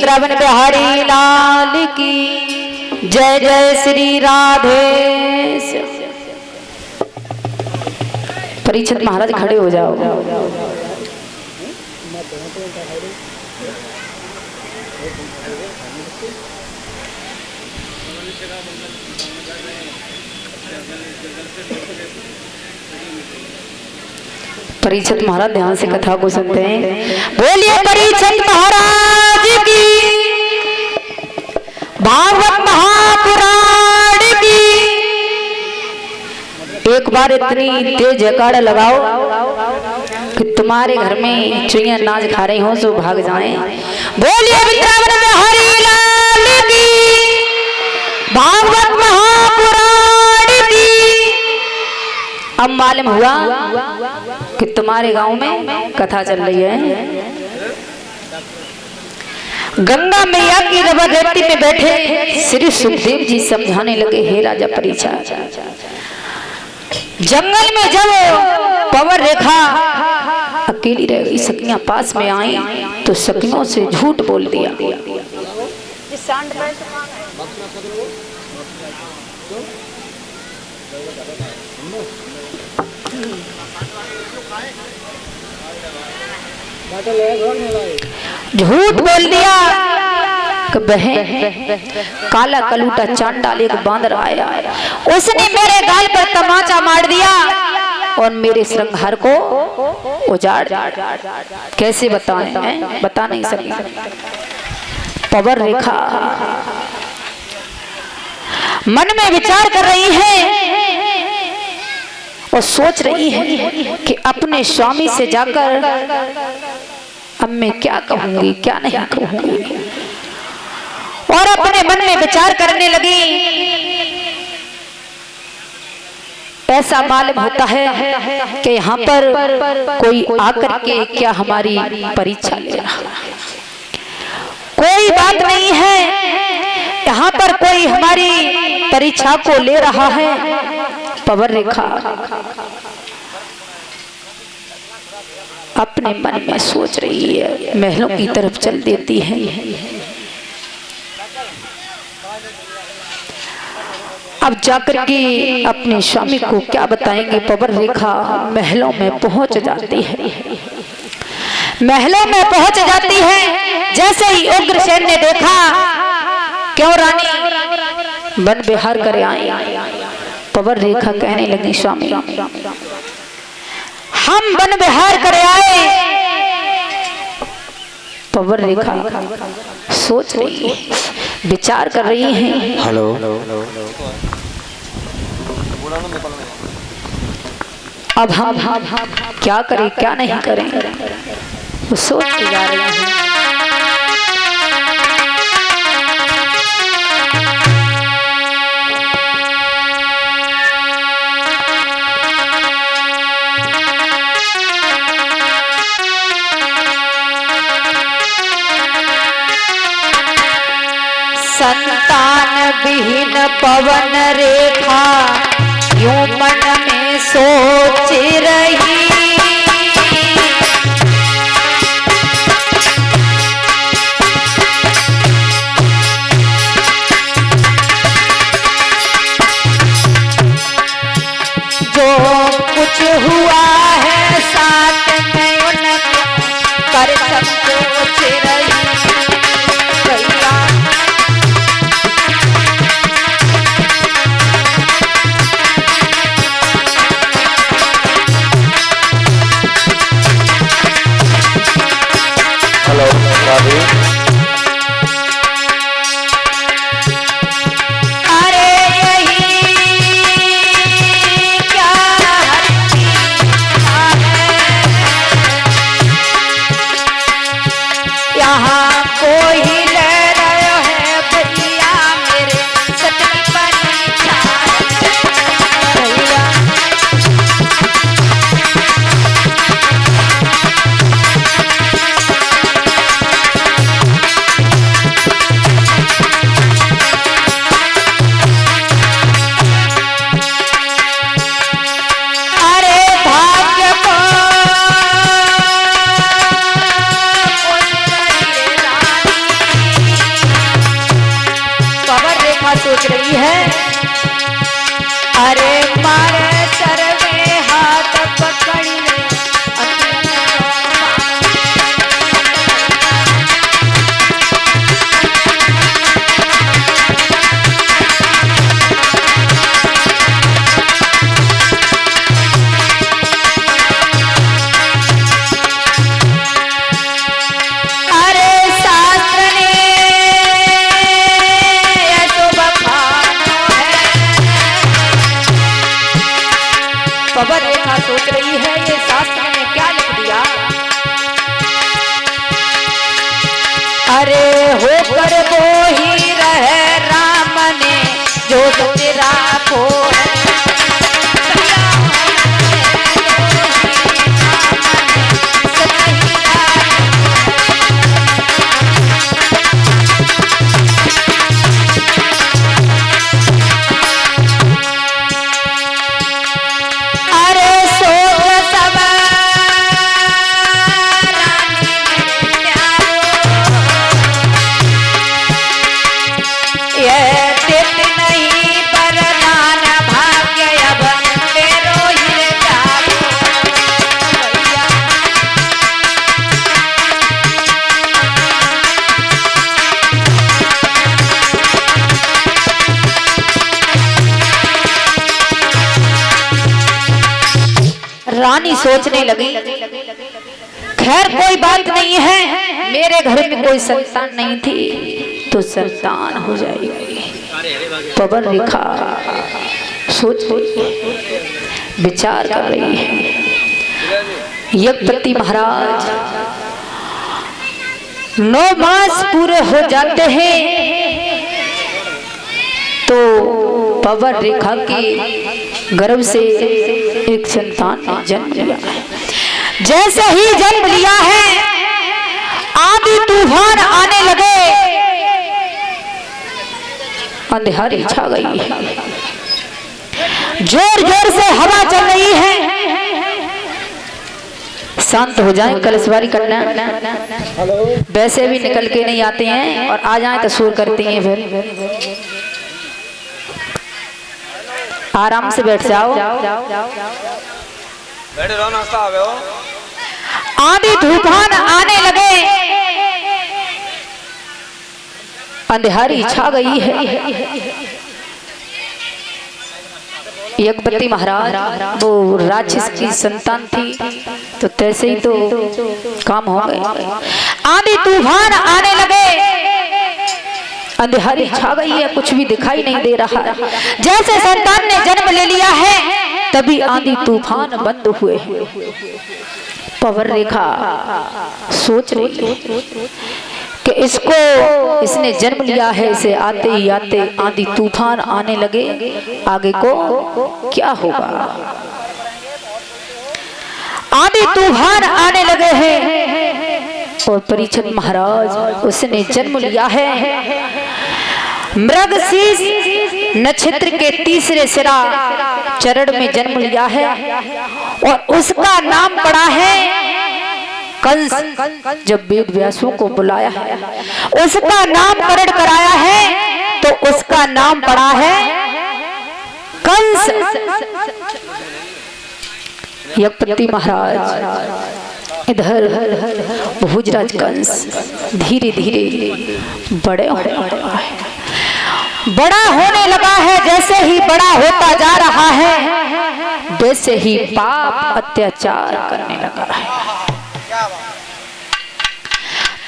वृंदावन बिहारी लाल की जय। जय श्री राधे। परीक्षित महाराज खड़े हो जाओ। परीक्षित महाराज ध्यान से कथा को सुनते हैं। बोलिए परीक्षित महाराज की, भागवत महापुराण की। एक बार इतनी तेज जयकारा लगाओ कि तुम्हारे घर में चुईया नाच खा रही हो सो भाग जाएं। बोलिए वृंदावन बिहारी लाल की, भागवत महापुराण की। अब मालूम हुआ कि तुम्हारे गांव में कथा चल रही है। गंगा मैया की रवादेवी में बैठे श्री सुखदेव जी समझाने लगे, हे राजा परीक्षित, जंगल में जब पवन रेखा अकेली रह गई, सखियां पास में आई तो सखियों से झूठ बोल दिया। झूठ बोल दिया कि बहन काला कलूटा चांडाल एक बांदर आया, उसने मेरे गाल पर तमाचा मार दिया और मेरे श्रृंगार को उजाड़। कैसे बताएं, बता नहीं सकते। पवन रेखा मन में विचार कर रही है और सोच रही है कि अपने स्वामी से जाकर अब मैं क्या कहूंगी क्या नहीं कहूंगी, और अपने मन में विचार करने लगी। ऐसा मालूम होता है कि यहाँ पर कोई आकर के क्या हमारी परीक्षा ले रहा है। कोई बात नहीं है, यहाँ पर कोई हमारी परीक्षा को ले रहा है। पवन रेखा अपने मन में सोच रही है, महलों की तरफ चल देती है। अब जाकर के अपने स्वामी को क्या बताएंगे। पवन रेखा महलों में पहुंच जाती है। महलों में पहुंच जाती है। जैसे ही उग्रसेन ने देखा, क्यों रानी वन विहार करे आई। पवन रेखा कहने लगी, स्वामी हम वन विहार करे आए। पवन रेखा सोच रही है, विचार कर रही है। हेलो, अब हम क्या करें क्या नहीं करें, वो सोच के जा रही है। संतान विहीन पवन रेखा यूं मन में सोच रही। जो कुछ हुआ है साथ में उनका कर सब सोच रही। रेखा सोच रही है, अरे मारे सर में हाथ पकड़ी पवन रेखा सोच रही है ये शास्त्र में क्या लिख दिया। अरे होकर वो ही रहे राम ने जो तेरा को रानी सोचने लगी, खैर कोई बात नहीं है, मेरे घर में कोई संतान नहीं थी तो संतान हो जाएगी। पवन रेखा सोच विचार कर रही है। यज्ञपति महाराज 9 मास पूरे हो जाते हैं तो पवन रेखा की गर्भ से एक संतान ने जन्म लिया है। जैसे ही जन्म लिया है आंधी तूफान आने लगे, अंधेरी छा गई है, जोर जोर से हवा चल रही है। शांत हो जाए, कलशवारी करना वैसे भी निकल के नहीं आते हैं और आ जाए तो शोर करती हैं। फिर आराम से बैठ जाओ, बैठे रहो, नाश्ता आ गया। आंधी तूफान आने लगे, अंधेरी छा गई है। यज्ञपति महाराज वो राक्षस की संतान थी तो तैसे ही तो काम हो गए। आंधी तूफान आने लगे, अंधेरी छा गई है, कुछ भी दिखाई नहीं दे रहा है। जैसे संतान ने जन्म ले लिया है तभी आंधी तूफान बंद हुए। पवन रेखा सोच रही कि इसने जन्म लिया है, इसे आते ही आते आंधी तूफान आने लगे, आगे को क्या होगा। आंधी तूफान आने लगे हैं और परीक्षित महाराज उसने जन्म लिया है मृगशीर्ष नक्षत्र के तीसरे सिरा चरण में जन्म लिया है और उसका नाम पड़ा है कंस। जब वेद व्यासों को बुलाया है उसका नामकरण कराया है तो उसका नाम पड़ा है कंस। यज्ञपति महाराज इधर भोजराज कंस धीरे धीरे बड़ा होने लगा है। जैसे ही बड़ा होता जा रहा है वैसे ही पाप अत्याचार करने लगा है,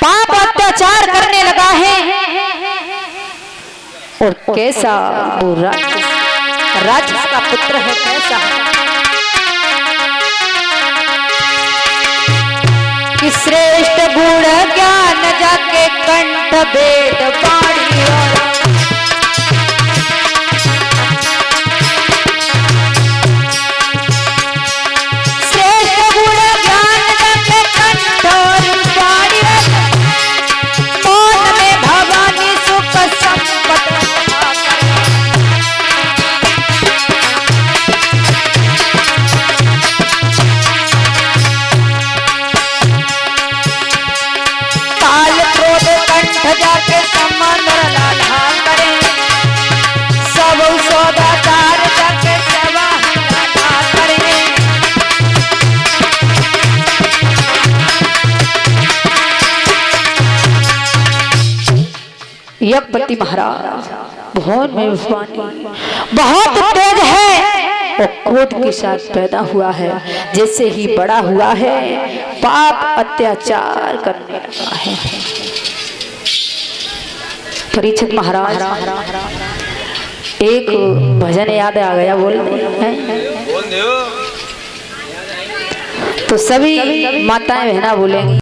पाप अत्याचार करने लगा है। और कैसा वो राक्षस का पुत्र है, कैसा है कि श्रेष्ठ गुण ज्ञान जाके कंठ वेद पाणी जाके सम्मान लाला यज्ञपति महाराज भवन में पानी बहुत तेज है और क्रोध के साथ पैदा हुआ है। जैसे ही बड़ा हुआ है पाप अत्याचार करने लगा है। परीक्षित महाराज एक भजन याद आ गया, बोल दे तो सभी माताएं बहना बोलेंगी।